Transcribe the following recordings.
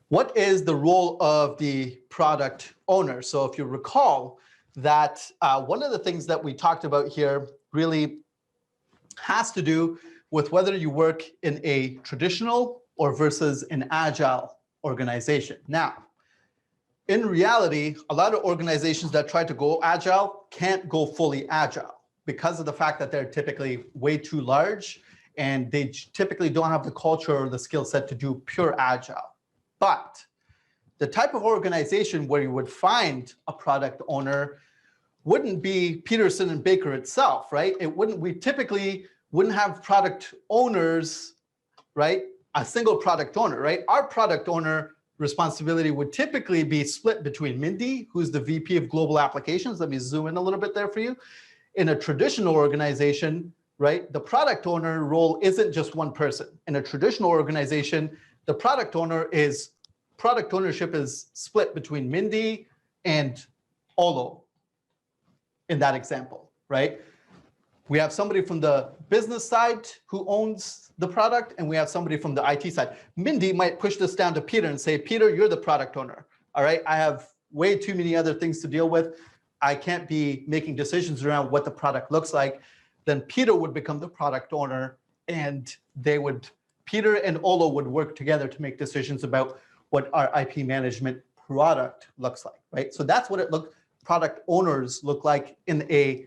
What is the role of the product owner? So if you recall that one of the things that we talked about here really has to do with whether you work in a traditional or versus an agile organization. Now, in reality, a lot of organizations that try to go agile can't go fully agile because of the fact that they're typically way too large and they typically don't have the culture or the skill set to do pure agile. But the type of organization where you would find a product owner wouldn't be Peterson and Baker itself, right? We typically wouldn't have product owners, right? A single product owner, right? Our product owner responsibility would typically be split between Mindy, who's the VP of Global Applications. Let me zoom in a little bit there for you. In a traditional organization, right, the product owner role isn't just one person. In a traditional organization, the product ownership is split between Mindy and Olo in that example, right? We have somebody from the business side who owns the product, and we have somebody from the IT side. Mindy might push this down to Peter and say, Peter, you're the product owner, all right? I have way too many other things to deal with. I can't be making decisions around what the product looks like. Then Peter would become the product owner, and Peter and Olo would work together to make decisions about what our IP management product looks like, right? So that's what product owners look like in a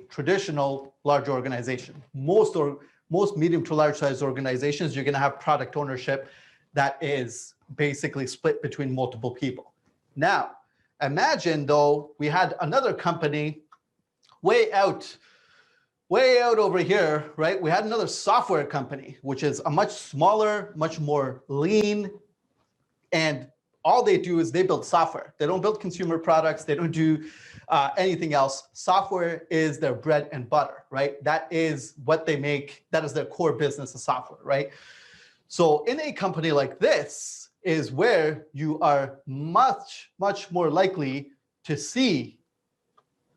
traditional large organization. Most medium to large size organizations, you're going to have product ownership that is basically split between multiple people. Now, imagine though we had another company way out over here, right? We had another software company, which is a much smaller, much more lean, and all they do is they build software. They don't build consumer products. They don't do anything else. Software is their bread and butter, right? That is what they make. That is their core business of software, right? So in a company like this is where you are much, much more likely to see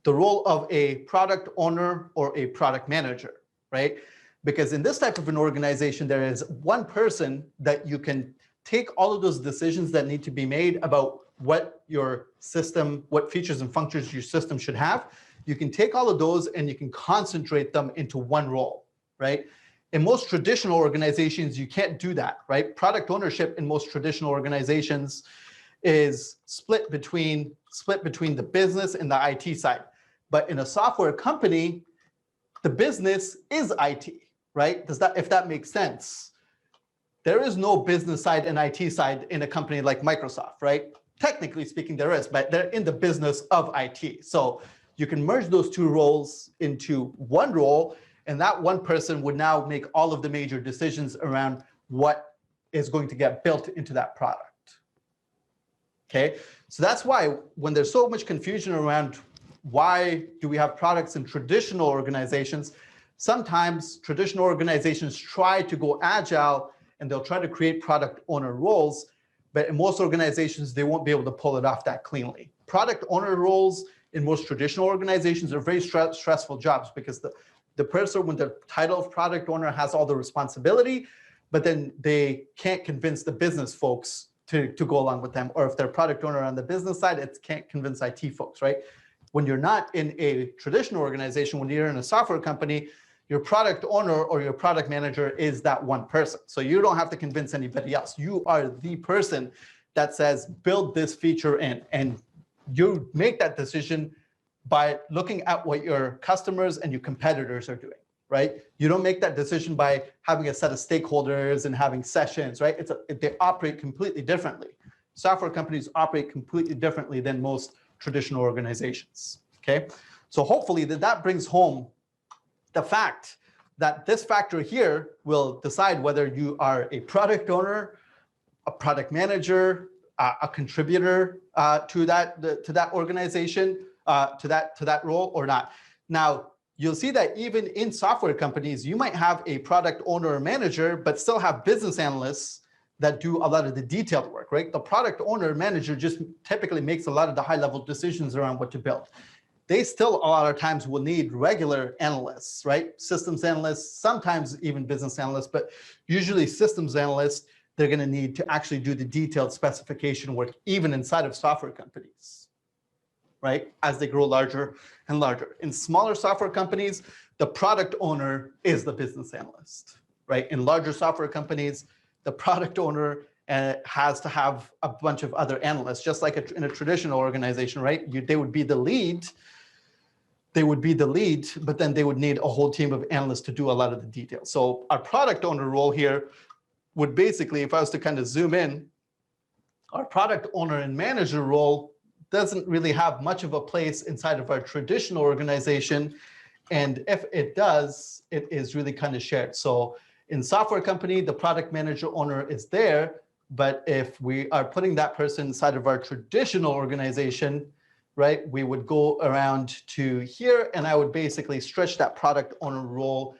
the role of a product owner or a product manager, right? Because in this type of an organization, there is one person that you can take all of those decisions that need to be made about what your system, what features and functions your system should have. You can take all of those and you can concentrate them into one role, right? In most traditional organizations, you can't do that, right? Product ownership in most traditional organizations is split between the business and the IT side. But in a software company, the business is IT, right? If that makes sense? There is no business side and IT side in a company like Microsoft, right? Technically speaking, there is, but they're in the business of IT. So you can merge those two roles into one role, and that one person would now make all of the major decisions around what is going to get built into that product. Okay, so that's why when there's so much confusion around why do we have products in traditional organizations, sometimes traditional organizations try to go agile and they'll try to create product owner roles, but in most organizations, they won't be able to pull it off that cleanly. Product owner roles in most traditional organizations are very stressful jobs because the person with the title of product owner has all the responsibility, but then they can't convince the business folks to go along with them. Or if they're product owner on the business side, it can't convince IT folks, right? When you're not in a traditional organization, when you're in a software company, your product owner or your product manager is that one person. So you don't have to convince anybody else. You are the person that says, build this feature in. And you make that decision by looking at what your customers and your competitors are doing, right? You don't make that decision by having a set of stakeholders and having sessions, right? They operate completely differently. Software companies operate completely differently than most traditional organizations, okay? So hopefully that brings home the fact that this factor here will decide whether you are a product owner, a product manager, a contributor to that organization, to that role or not. Now, you'll see that even in software companies, you might have a product owner or manager, but still have business analysts that do a lot of the detailed work, right? The product owner or manager just typically makes a lot of the high-level decisions around what to build. They still a lot of times will need regular analysts, right? Systems analysts, sometimes even business analysts, but usually systems analysts they're going to need to actually do the detailed specification work, even inside of software companies, right? As they grow larger and larger. In smaller software companies, the product owner is the business analyst, right? In larger software companies, the product owner has to have a bunch of other analysts, just like in a traditional organization, right? They would be the lead. They would be the lead, but then they would need a whole team of analysts to do a lot of the details. So our product owner role here would basically, if I was to kind of zoom in, our product owner and manager role doesn't really have much of a place inside of our traditional organization. And if it does, it is really kind of shared. So in software company, the product manager owner is there, but if we are putting that person inside of our traditional organization, right, we would go around to here, and I would basically stretch that product owner role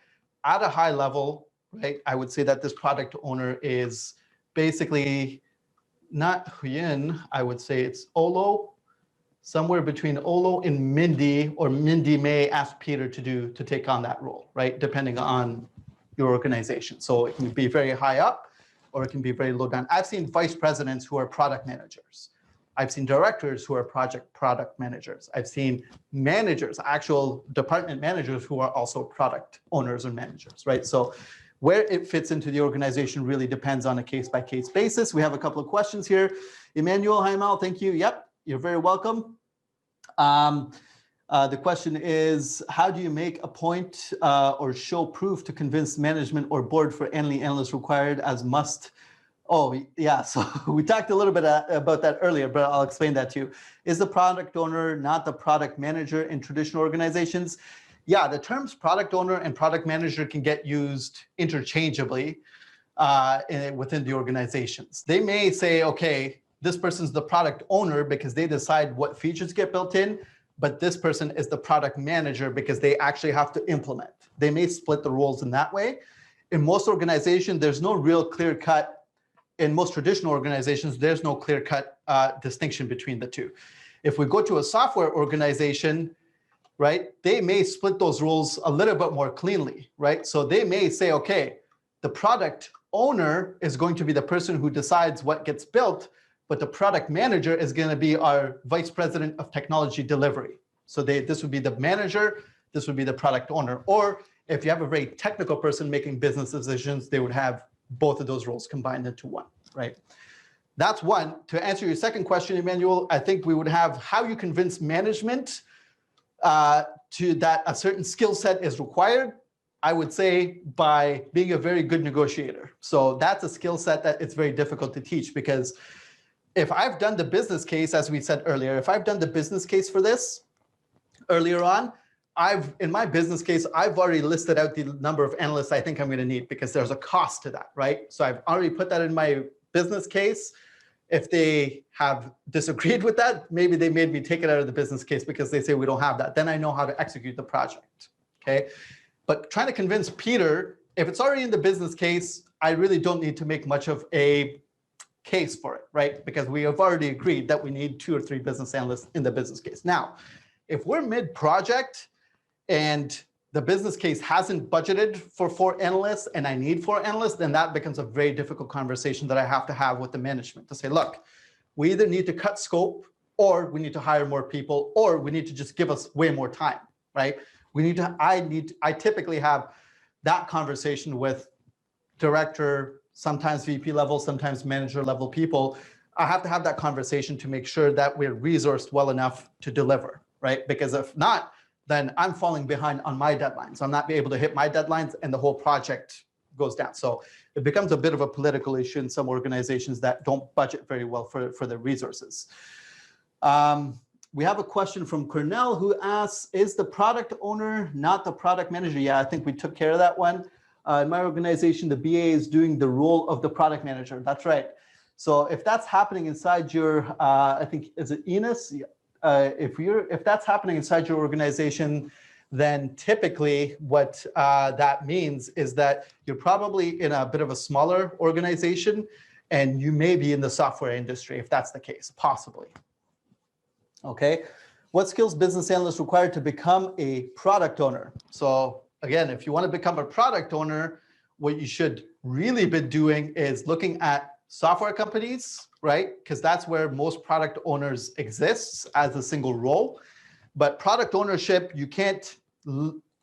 at a high level, right? I would say that this product owner is basically not Huyen, I would say it's Olo, somewhere between Olo and Mindy, or Mindy may ask Peter to take on that role, right? Depending on your organization. So it can be very high up, or it can be very low down. I've seen vice presidents who are product managers. I've seen directors who are product managers. I've seen managers, actual department managers who are also product owners and managers, right? So where it fits into the organization really depends on a case-by-case basis. We have a couple of questions here. Emmanuel, hi Mal, thank you. Yep, you're very welcome. The question is, how do you make a point or show proof to convince management or board for any analyst required as must? Oh, yeah, so we talked a little bit about that earlier, but I'll explain that to you. Is the product owner not the product manager in traditional organizations? Yeah, the terms product owner and product manager can get used interchangeably within the organizations. They may say, okay, this person's the product owner because they decide what features get built in, but this person is the product manager because they actually have to implement. They may split the roles in that way. In most organizations, there's no real clear-cut. In most traditional organizations, there's no clear-cut distinction between the two. If we go to a software organization, right, they may split those roles a little bit more cleanly, right? So they may say, okay, the product owner is going to be the person who decides what gets built, but the product manager is going to be our vice president of technology delivery. So this would be the manager, this would be the product owner. Or if you have a very technical person making business decisions, they would have both of those roles combined into one, right? That's one. To answer your second question, Emmanuel, I think we would have how you convince management to that a certain skill set is required. I would say by being a very good negotiator. So that's a skill set that it's very difficult to teach, because if I've done the business case, as we said earlier, if I've done the business case for this earlier on, in my business case, I've already listed out the number of analysts I think I'm going to need, because there's a cost to that, right? So I've already put that in my business case. If they have disagreed with that, maybe they made me take it out of the business case because they say we don't have that. Then I know how to execute the project, okay? But trying to convince Peter, if it's already in the business case, I really don't need to make much of a case for it, right? Because we have already agreed that we need 2 or 3 business analysts in the business case. Now, if we're mid-project, and the business case hasn't budgeted for 4 analysts and I need 4 analysts, then that becomes a very difficult conversation that I have to have with the management to say, look, we either need to cut scope, or we need to hire more people, or we need to just give us way more time, right? I typically have that conversation with director, sometimes VP level, sometimes manager level people. I have to have that conversation to make sure that we're resourced well enough to deliver, right? Because if not, then I'm falling behind on my deadlines. I'm not able to hit my deadlines and the whole project goes down. So it becomes a bit of a political issue in some organizations that don't budget very well for their resources. We have a question from Cornell who asks, is the product owner not the product manager? Yeah, I think we took care of that one. In my organization, the BA is doing the role of the product manager. That's right. So if that's happening inside your, I think, is it Enos? If that's happening inside your organization, then typically what that means is that you're probably in a bit of a smaller organization, and you may be in the software industry if that's the case, possibly. Okay, what skills business analysts required to become a product owner? So again, if you want to become a product owner, what you should really be doing is looking at software companies, right? Because that's where most product owners exists as a single role. But product ownership, you can't,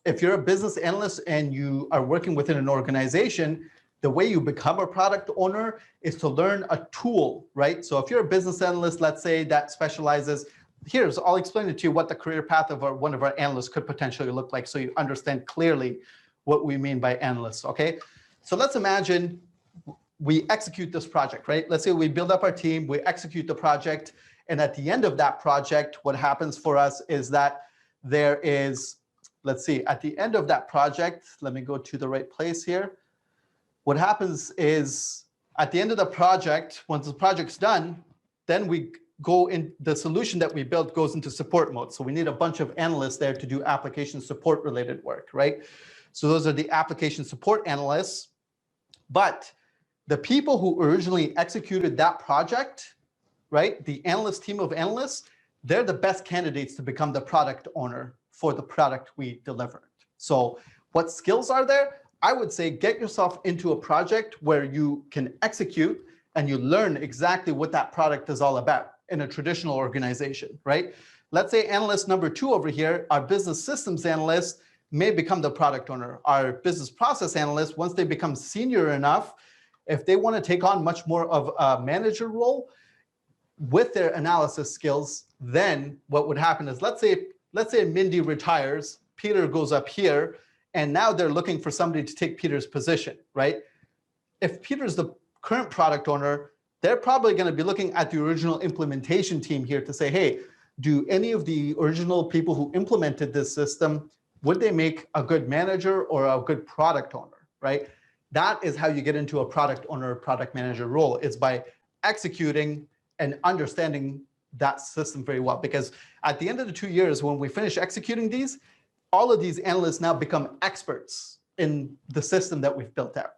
if you're a business analyst and you are working within an organization, the way you become a product owner is to learn a tool, right? So if you're a business analyst, let's say that specializes, I'll explain it to you what the career path of one of our analysts could potentially look like so you understand clearly what we mean by analysts, okay? So let's imagine we execute this project, right? Let's say we build up our team, we execute the project, and at the end of that project, what happens for us is that there is, let's see, at the end of that project, let me go to the right place here. What happens is at the end of the project, once the project's done, then we go in, the solution that we built goes into support mode. So we need a bunch of analysts there to do application support related work, right? So those are the application support analysts. But the people who originally executed that project, right? The analyst team of analysts, they're the best candidates to become the product owner for the product we delivered. So what skills are there? I would say get yourself into a project where you can execute and you learn exactly what that product is all about in a traditional organization, right? Let's say analyst number 2 over here, our business systems analyst may become the product owner. Our business process analyst, once they become senior enough, if they want to take on much more of a manager role with their analysis skills, then what would happen is, let's say Mindy retires, Peter goes up here, and now they're looking for somebody to take Peter's position, right? If Peter's the current product owner, they're probably going to be looking at the original implementation team here to say, hey, do any of the original people who implemented this system, would they make a good manager or a good product owner, right? That is how you get into a product owner, product manager role. It's by executing and understanding that system very well. Because at the end of the 2 years, when we finish executing these, all of these analysts now become experts in the system that we've built out.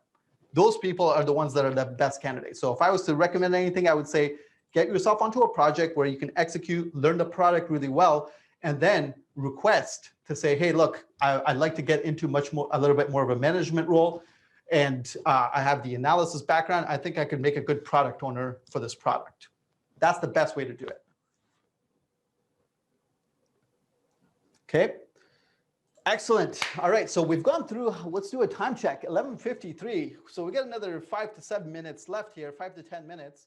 Those people are the ones that are the best candidates. So if I was to recommend anything, I would say, get yourself onto a project where you can execute, learn the product really well, and then request to say, hey, look, I'd like to get into a little bit more of a management role. And I have the analysis background. I think I could make a good product owner for this product. That's the best way to do it. Okay. Excellent. All right, so we've gone through, let's do a time check, 11:53. So we got another 5 to 7 minutes left here, 5 to 10 minutes.